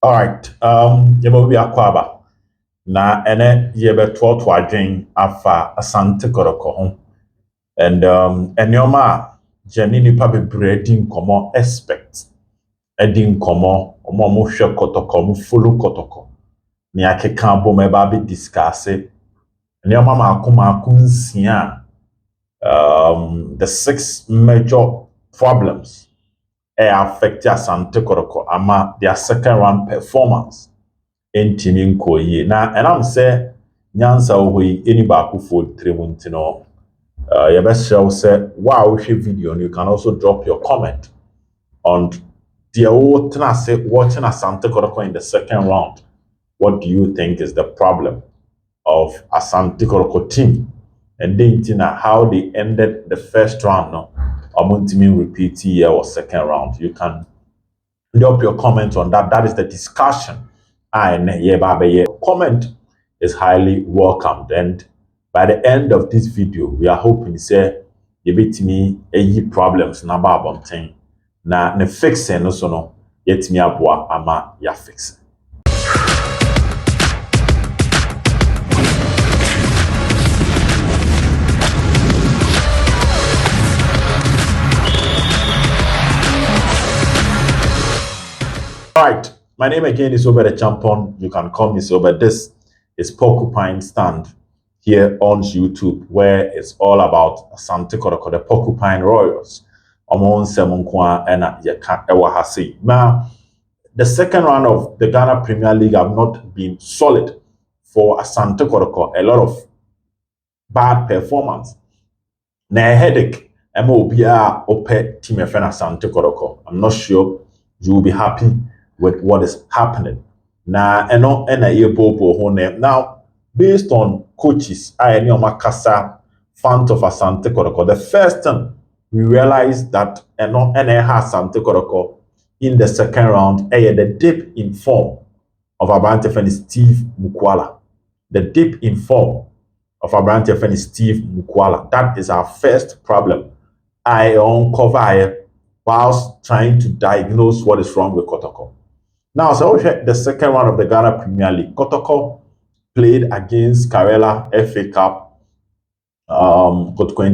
All right. Yɛbɛ bi akɔ aba na ɛnɛ yɛbɛtoɔtoɔ adwen afa Asante Kotoko ho. And nneɛma a gyane nipa bebree di nkɔmmɔ expect ɛdi nkɔmmɔ ɔmo a wɔhwɛ Kotoko ɔmo follow Kotoko ne akeka abom ɛba abɛ discuss nneɛma maako nsia the 6 major problems affect Asante Kotoko ama their second round performance. Entimi nkɔ yie na ɛnam sɛ nyansa wɔ hɔ yi eni baako fo tire mu nti no yɛbɛhyɛ wo sɛ wa wohwɛ video no you can also drop your comment on deɛ wotena ase watching Asante Kotoko in the second round. What do you think is the problem of Asante Kotoko team? And then how they ended the first round no ɔmo repeat here or second round. You can drop your comment on that. That is the discussion. Comment is highly welcomed, and by the end of this video we are hoping say you beat me any problems na ba abonten na ne fixing no so no yet me aboa ama ya fix. All right, my name again is Over the Champion. You can call me Sober. This is Porcupine Stand here on YouTube, where it's all about Asante Kotoko, the Porcupine Royals. Now, the second round of the Ghana Premier League have not been solid for Asante Kotoko. A lot of bad performance. Na a headache. MOBA Ope Team FN Asante Kotoko. I'm not sure you will be happy with what is happening. Now, based on coaches, Makasa, fans of Asante Kotoko, the first time we realized that Asante Kotoko in the second round, the dip in form of Asante Kotoko Steve Mukwala. The dip in form of Asante Kotoko Steve Mukwala. That is our first problem. I uncover whilst trying to diagnose what is wrong with Kotoko. Now, so the second round of the Ghana Premier League, Kotoko played against Karela FA Cup, Kotoko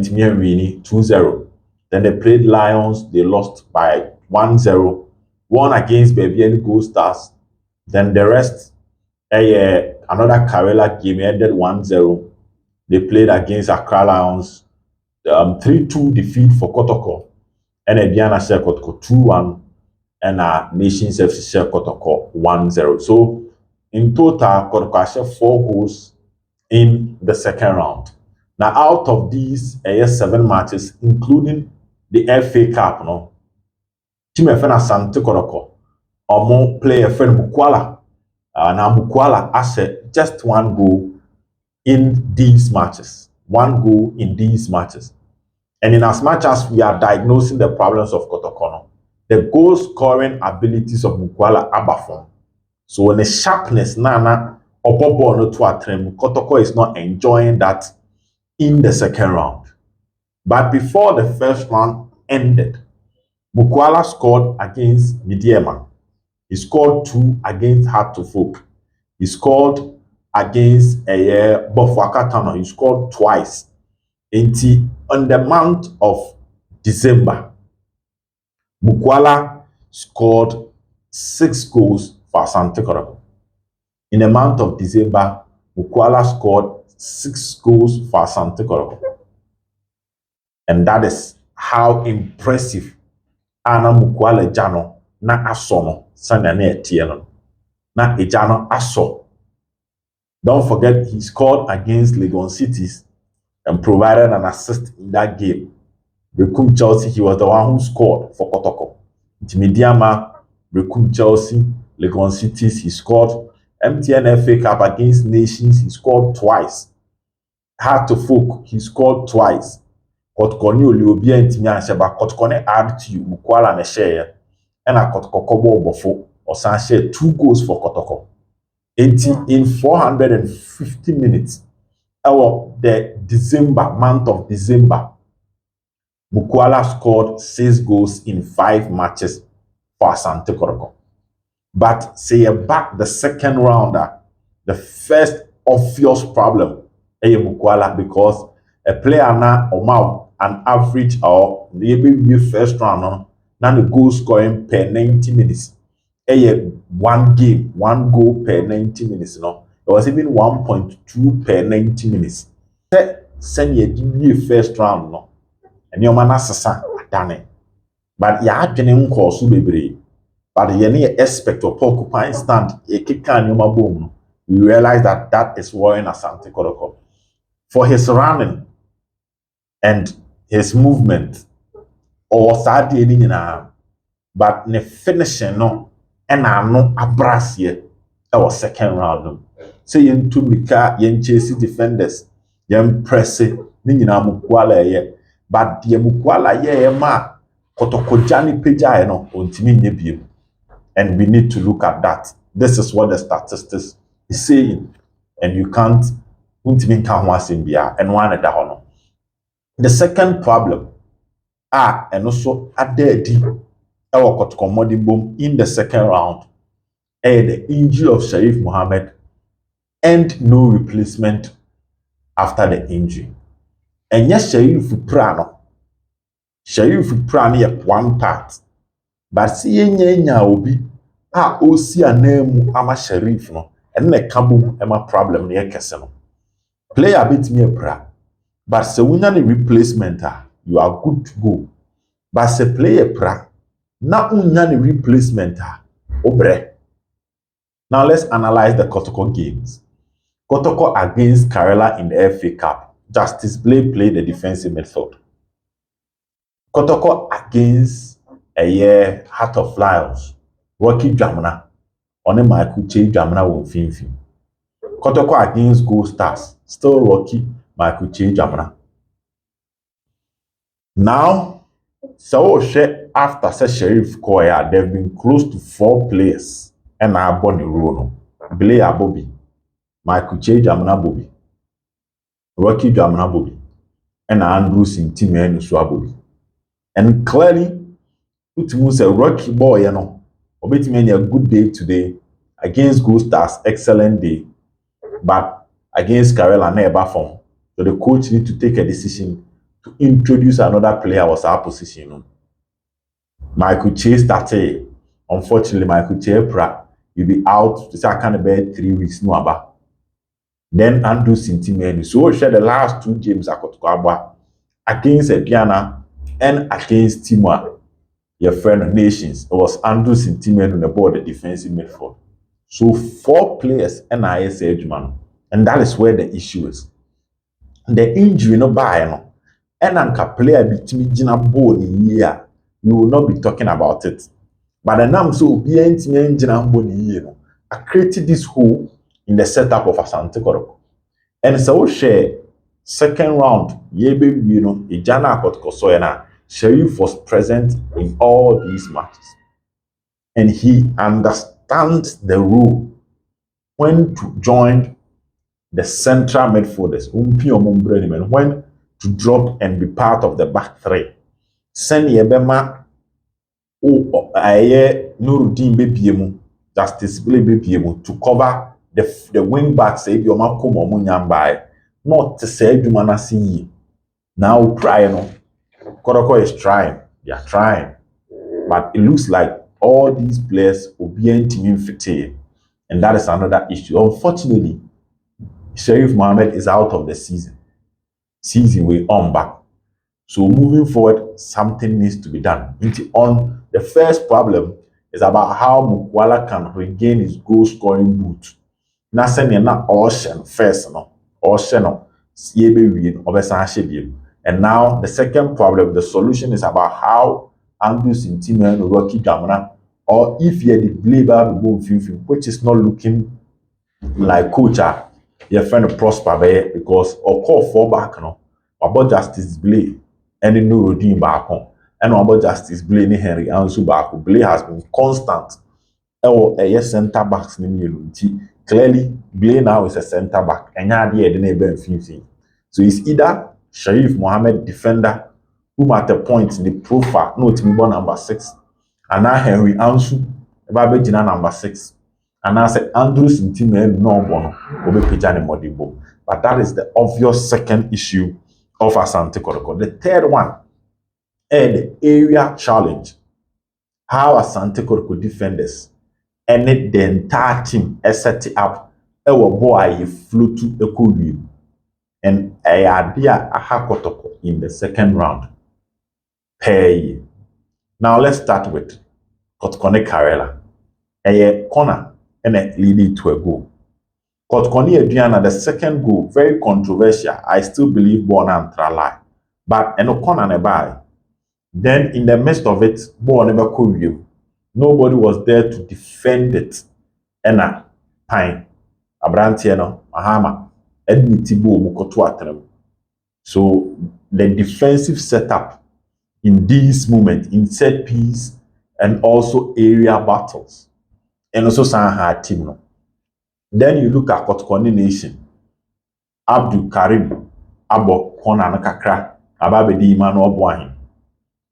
2-0. Then they played Lions, they lost by 1-0. Won against Baby Gold Stars. Then the rest, another Karela game ended 1-0. They played against Accra Lions, 3-2 defeat for Kotoko. And Diana share Kotoko 2-1. And Nations FC share Kotoko 1-0. So in total, Kotoko share 4 goals in the second round. Now, out of these 7 matches, including the FA Cup, Team FN Asante Kotoko, Omo play FN Mukwala. Now Mukwala has just 1 goal in these matches. 1 goal in these matches. And in as much as we are diagnosing the problems of Kotoko, the goal scoring abilities of Mukwala abafon. So when the sharpness nana ball no to atrem, Kotoko is not enjoying that in the second round. But before the first round ended, Mukwala scored against Midiema. He scored 2 against Hard to Folk. He scored against Bofuakatano. He scored twice. In the month of December, Mukwala scored 6 goals for Asante Kotoko. In the month of December, Mukwala scored 6 goals for Asante Kotoko. And that is how impressive Ana Mukwala Jano na asono sanya na etieno na ejano aso. Don't forget he scored against Legon Cities and provided an assist in that game. Rekum Chelsea, he was the one who scored for Kotoko. Intimidiama, Rekum Chelsea, Legon Cities, he scored. MTN FA Cup against Nations, he scored twice. Hard to Folk, he scored twice. Kotoko ni Oliobia Intimia Sheba, Kotoko ne add to you, Mukwala ne share, and a Kotoko Kobo Bofo, or San share 2 goals for Kotoko. In 450 minutes, the month of December, Mukwala scored 6 goals in 5 matches for Asante Kotoko. But say back the second rounder, the first obvious problem is Mukwala because a player na an average or maybe first round now the goal scoring per 90 minutes. One game, one goal per 90 minutes. No, it was even 1.2 per 90 minutes. Send ye first round no, and your man assassin done. But ya adwene nkɔ so bebree. But the aspect of occupying stand, we realize that that is worrying Asante Kotoko. For his running and his movement, or Sadi, but the finishing no, and I know abras here, our second round. So yen to Mika, yen chase defenders, yen press it, Nina Mukwala ye, but the Mukwala ye ma, Kotoko Jani Peja, no, untimi nebie. And we need to look at that. This is what the statistics is saying. And you can't and one at the honor. The second problem, and also at the our Kotoko boom in the second round, the injury of Sharif Mohammed and no replacement after the injury. And yes, Sharif Prano one part, but see obi osi anemu ama Sharif no and the kabum ema problem near kese player bit me pra but se wunya the replacement you are good to go but se player pra na unya the replacement obre. Now let's analyze the Kotoko games. Kotoko against Kerala in the FA Cup, Justice Blay played the defensive midfield. Kotoko against Heart of Lions, Rocky Jamna, on a Michael Che Jamna won fin. Kotoko against Gold Stars, still Rocky Michael Che Jamna. Now, so after Sheriff Koya, there have been close to 4 players and are born in Rono. Blair Bobby, Michael Che Jamna Bobby, Rocky Jamna Bobby, and Andrews in Team Bobby. And clearly, Utimus a Rocky boy, obetimi a good day today against Gold Stars, excellent day, but against Kerala never form. So the coach need to take a decision to introduce another player was our position. Michael Che started. Unfortunately, Michael Che will be out to second bed 3 weeks no about. Then Andrew Sintimeni. So share the last 2 games at Kotoko against Ediana and against Timor. Your friend Nations. It was Andrew Sintimeni on the board, the defensive midfield. So 4 players NIS Edgeman. And that is where the issue is. The injury no buy no. And anka player bitimi gina ball in year. You will not be talking about it. But the name so be gina ball in year. I created this hole in the setup of Asante Kotoko. And so share second round, Ijana Kotoko Sharif was present in all these matches. And he understands the rule when to join the central midfielders, when to drop and be part of the back 3. Send Yebema Nuruddin Bebiemu, Justice Bebiemu to cover the wing backs say your man come on not to say you man see now trying. Kotoko is trying, they are trying, but it looks like all these players will be infected, and that is another issue. Unfortunately, Sharif Mohammed is out of the season. Season will on back. So moving forward, something needs to be done. On the first problem is about how Mukwala can regain his goal scoring boot. Na send na ocean first no ocean no siebe win obesan hye. And now the second problem, the solution is about how Andrews in team and Rocky Jamana, or if you the labor which is not looking like coach your friend prosper because or call for back no about Justice Blay and no routine back on and about Justice Blay ni Henry Ansu back. Blay has been constant. Yes, center backs clearly Blay now is a center back and so it's either Sharif Mohammed defender whom at the point in the profile no to be number 6 and now Henry Ansu Eba Jina number 6. And I say Andrews in team no bono obe pijani modibo. But that is the obvious second issue of Asante Kotoko. The third one is the area challenge. How Asante Kotoko defenders and the entire team set it up. Ewo boy flew to a cool view. And a idea aha Kotoko in the second round. Pay. Now let's start with Kotoko Karela. A corner and a leading to a goal. Kotoko Adriana, the second goal, very controversial. I still believe born and trala. But a corner and a buy. Then in the midst of it, ball never could view. Nobody was there to defend it. Ena pine. Abrantieno, Mahama, Edmitibo Mukoto Atrem. So the defensive setup in this moment, in set piece and also area battles, and also Sanha team. No. Then you look at Kotoko Nation, Abdul Karim, Abo Kona Nakakra, Ababedi Imano Boahin.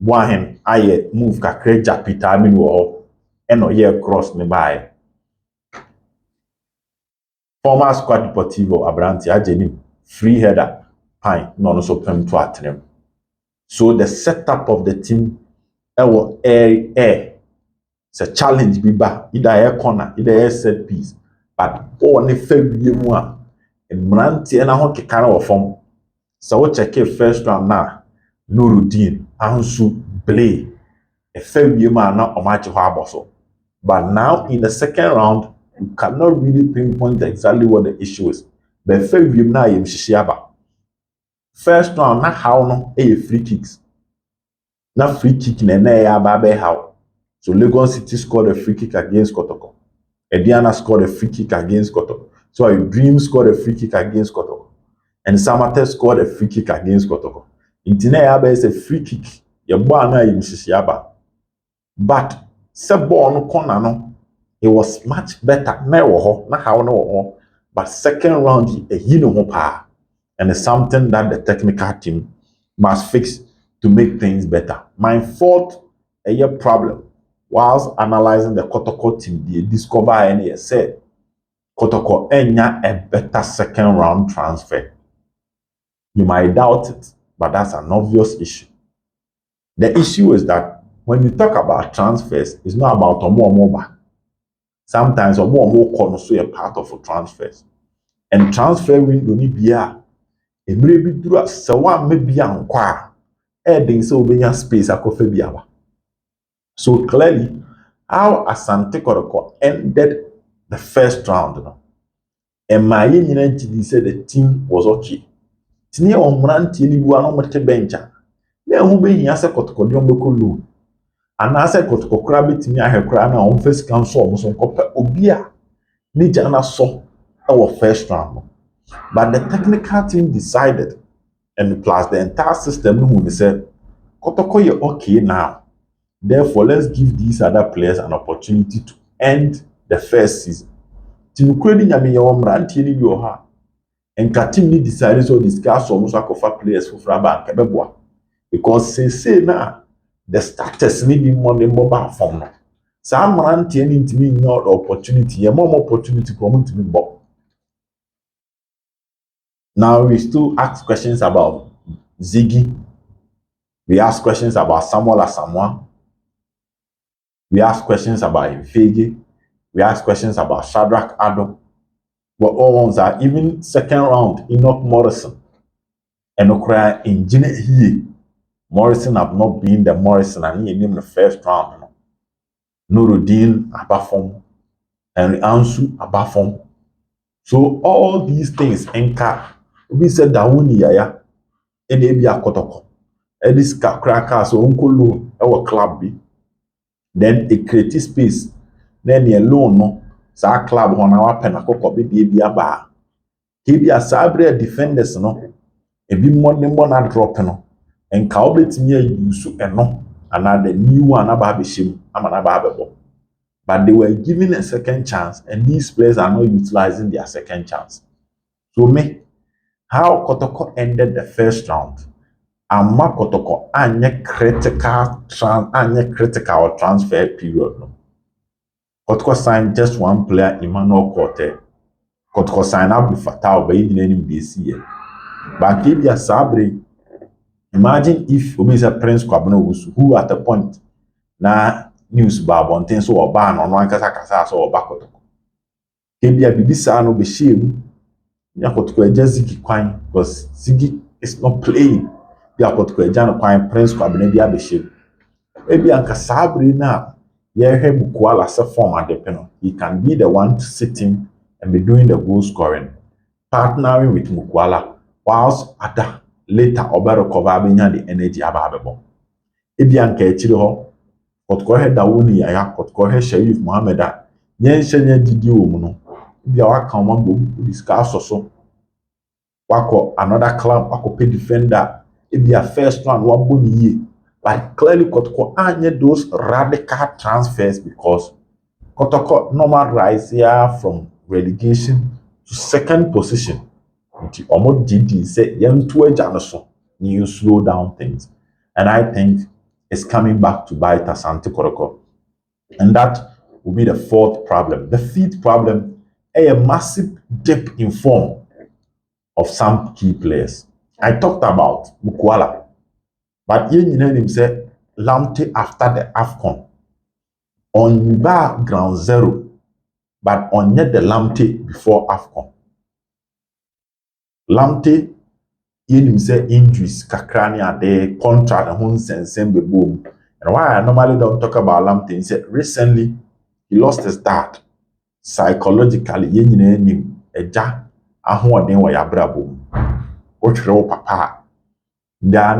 Boahin, aye move kakre Japita Aminu, and no year cross me by. Former squad Deportivo Abranti Ajenim, free header, pine, non so pen to atrem. So the setup of the team, air. It's a challenge, biba, either air corner, either air set piece. But on the February one, and Mranti and a hockey kind of form. So we check it first round now. Nuruddin, Ansu, Blay, a February man now on match of. But now in the second round, you cannot really pinpoint exactly what the issue is. But February now you Shishiaba. First round, not how no a free kicks. Not free kick in a babe how. So Lagos City scored a free kick against Kotoko. Ediana scored a free kick against Kotoko. So Dream scored a free kick against Kotoko. And Samate scored a free kick against Kotoko. Intineyaba is a free kick. Yabana in Shishiaba. But Sebo no corner no, it was much better. Na how no, but second round and it's something that the technical team must fix to make things better. My fourth problem, whilst analyzing the Kotoko team, they discover and said Kotoko enya a better second round transfer. You might doubt it, but that's an obvious issue. The issue is that when you talk about transfers, it's not about Omo. Sometimes Omo also a part of a transfers. And transfer window ni bia e mere bi dura se wa me bia nkwa e din se obenya space akofa bia. So clearly how Asante Kotoko ended the first round, no. And my union said the team was okay. Tini on Mranti ni bua no mete bencha. Na hu be hia se Kotoko de ombeko loan. Ana se Kotoko kra betimi ahekra na on first council omo so nkopa obi a ni jana so our first round. But the technical team decided, and plus the entire system who said Kotoko you're okay now. Therefore, let's give these other players an opportunity to end the first season. Team creating yami Mranti ni yoha. And team ni decided to discuss almost like players for Fraba and Kebeboa. Because say now the starters need be more than mobile form. Some Mranti need to be not opportunity, a more opportunity for to be bought. Now we still ask questions about Ziggy. We ask questions about Samuel Asamoah. We ask questions about Infege. We ask questions about Shadrach Addo. But all ones are even second round Enoch Morrison. And Okra Engineer here. Morrison have not been the Morrison and he named the first round. Nuruddin Abafom. Henry Ansu Abafom. So all these things anchor. We said Dawuni Yaya. And Ebia Kotoko. And this cracker so uncle loan our club be. Then a creative space. Then a loan no. Sa club on our penakoko be aba. Kibia sabre defenders no. E bi more na drop no. And ka obetimi use eno. Another new one about shim. But they were given a second chance, and these players are not utilizing their second chance. So me, how Kotoko ended the first round, and Kotoko anye critical transfer period. No. Kotoko signed just one player, Emmanuel Korte. Kotoko signed up with Fatal, but he didn't this year. But Kibia Sabri, imagine if Obisa Prince Kwabeno was who at the point na news ba bonten so oba no no ankasa kasa so oba Kotoko. Kibia bibisa no be shame. Ya Kotoko eja Ziggy kwan because Ziggy is not playing. Ya Kotoko eja no kwan Prince Kwabeno bi abehye. Ebi anka Sabri na Yehe Mukwala as a former dependent. He can be the one sitting and be doing the goal scoring, partnering with Mukwala, whilst Ada later Oba recover the energy ababebo. Ebianka echiri ho, Kotoko he Dawuni ya Kotoko he Sharif Mohammed a yen hyenye didi wo mu no. Ebia waka ma go discuss so. Wako another club, wako pay defender. Ebia first one wabo ni ye. Like clearly Kotoko anye those radical transfers because Kotoko normal rise here from relegation to second position. The Omo GD said young to a Janoson, you slow down things. And I think it's coming back to bite Asante Kotoko. And that will be the fourth problem. The fifth problem, a massive dip in form of some key players. I talked about Mukwala, but you know him say Lamte after the AFCON. On ground zero, but on yet the Lamte before AFCON. Lamte, you say injuries, kakrani are the contract and who send boom. And why I normally don't talk about Lamte is that recently he lost his dad. Psychologically, you know him a ja ahun wa yabra boom. Ochre papa. Da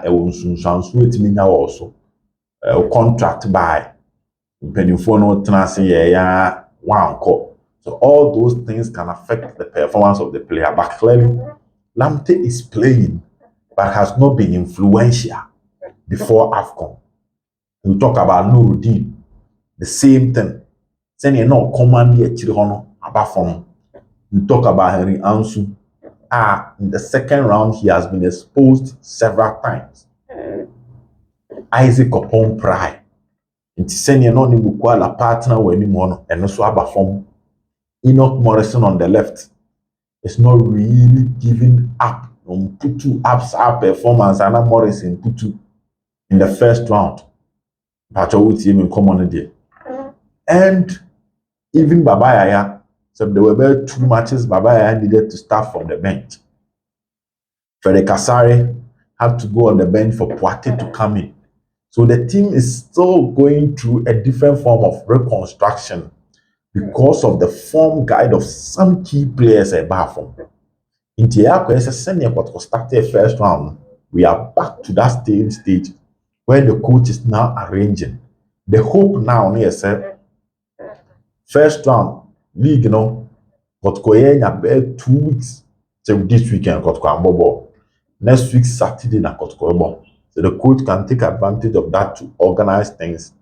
e wonsunsansu etimi nya wo so. Contract by mpanimfo no tenase ya wanko. So all those things can affect the performance of the player. But clearly, Lamte is playing, but has not been influential before AFCON. We talk about Nuruddin, the same thing. Saying you know, command the Chirihono about from. We talk about Henry Ansu. In the second round, he has been exposed several times. Isaac upon pride. It's saying you know, the Mukwala partner when you and also about from Enoch Morrison on the left. It's not really giving up on Putu ups our performance and Morrison Putu in the first round. Pacho with him in common there. And even Babayaya, so there were 2 matches Babayaya needed to start from the bench. Fede Kasari had to go on the bench for Poate to come in. So the team is still going through a different form of reconstruction because of the form guide of some key players at Bafom. In Tiako, as a senior what was started first round, we are back to that stage where the coach is now arranging. The hope now is first round league, got about 2 weeks. So this weekend got Bobo. Next week Saturday na Kotoko. So the coach can take advantage of that to organize things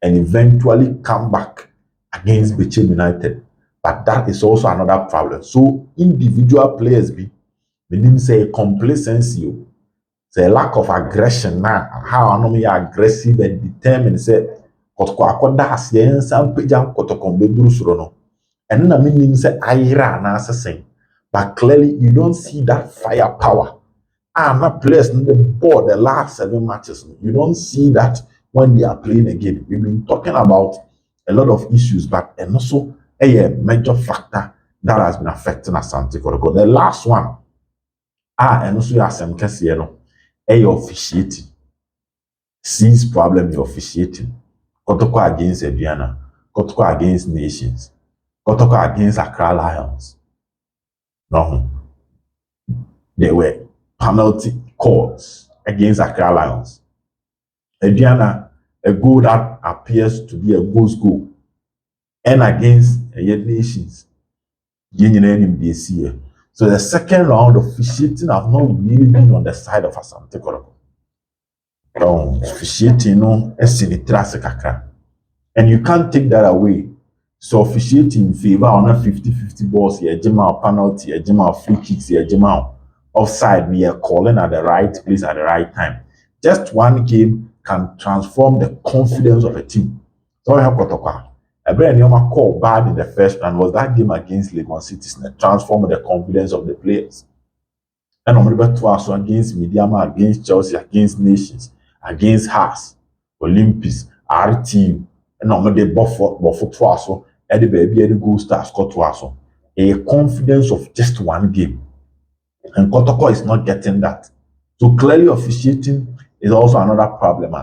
and eventually come back against Bechem United. But that is also another problem. So individual players be meaning say complacency, say lack of aggression now. How I know me aggressive and determined say Kotoko akoda asiye some peja Kotoko beduru suro no. And then I mean say ayira na asese. But clearly you don't see that firepower. Not players in the board the last 7 matches. You don't see that when they are playing again. We've been talking about a lot of issues, but and also a major factor that has been affecting Asante Kotoko. The last one, and also Asante Kotoko, officiating. Sees problem in officiating. Kotoko against Ediana, Kotoko against Nations, Kotoko against Accra Lions. No, they were penalty calls against Accra Lions. Ediana, a goal that appears to be a ghost goal, and against Nations, this year. So the second round of officiating have not really been on the side of Asante Kotoko. Officiating, and you can't take that away. So officiating in favor on a 50-50 balls, yeah, Jema penalty, yeah, Jema free kicks, yeah, Jema offside, we are calling at the right place at the right time. Just one game can transform the confidence of a team. So I have Kotoko. I bet Neoma called bad in the first round was that game against Legon Cities and transformed the confidence of the players. And on the twice against Mediama, against Chelsea, against Nations, against Haas, Olympics, RTU, and on the Buffalo twice, and the baby and the goal star score twice. A confidence of just one game. And Kotoko is not getting that. So clearly officiating is also another problem.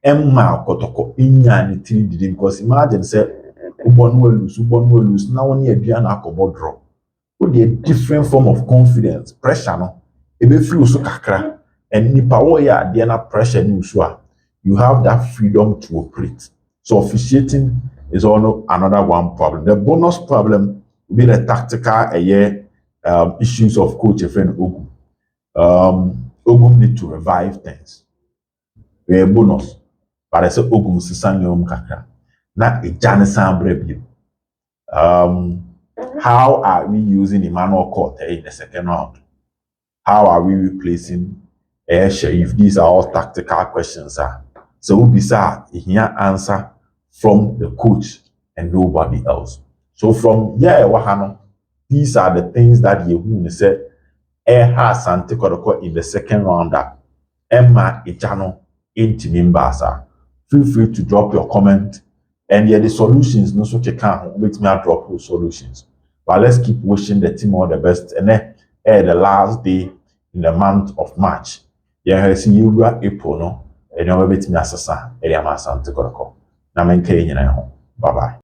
Emma Kotoko in because imagine say Ubon will lose, now only a Diana draw. With a different form of confidence, pressure no. Ebe feel so kakra. And nipa wo ya Diana pressure ni usua. You have that freedom to operate. So officiating is also another one problem. The bonus problem will be the tactical issues of coach friend Ogu. Ogum need to revive things. We a bonus. But I say Ogum sisanyo kakra. Na ejane sambre how are we using Emmanuel Court in the second round? How are we replacing Sheriff? These are all tactical questions. So we'll be here answer from the coach and nobody else. So from wahano, these are the things that you said Asante Kotoko in the second round. Emma Ijano Intimim. Feel free to drop your comment. And the solutions, no so can with me drop those solutions. But let's keep wishing the team all the best. And then the last day in the month of March. Yeah, see you April no. And you will be me assasa. Asante Kotoko. Na menke nyina ho. Bye bye.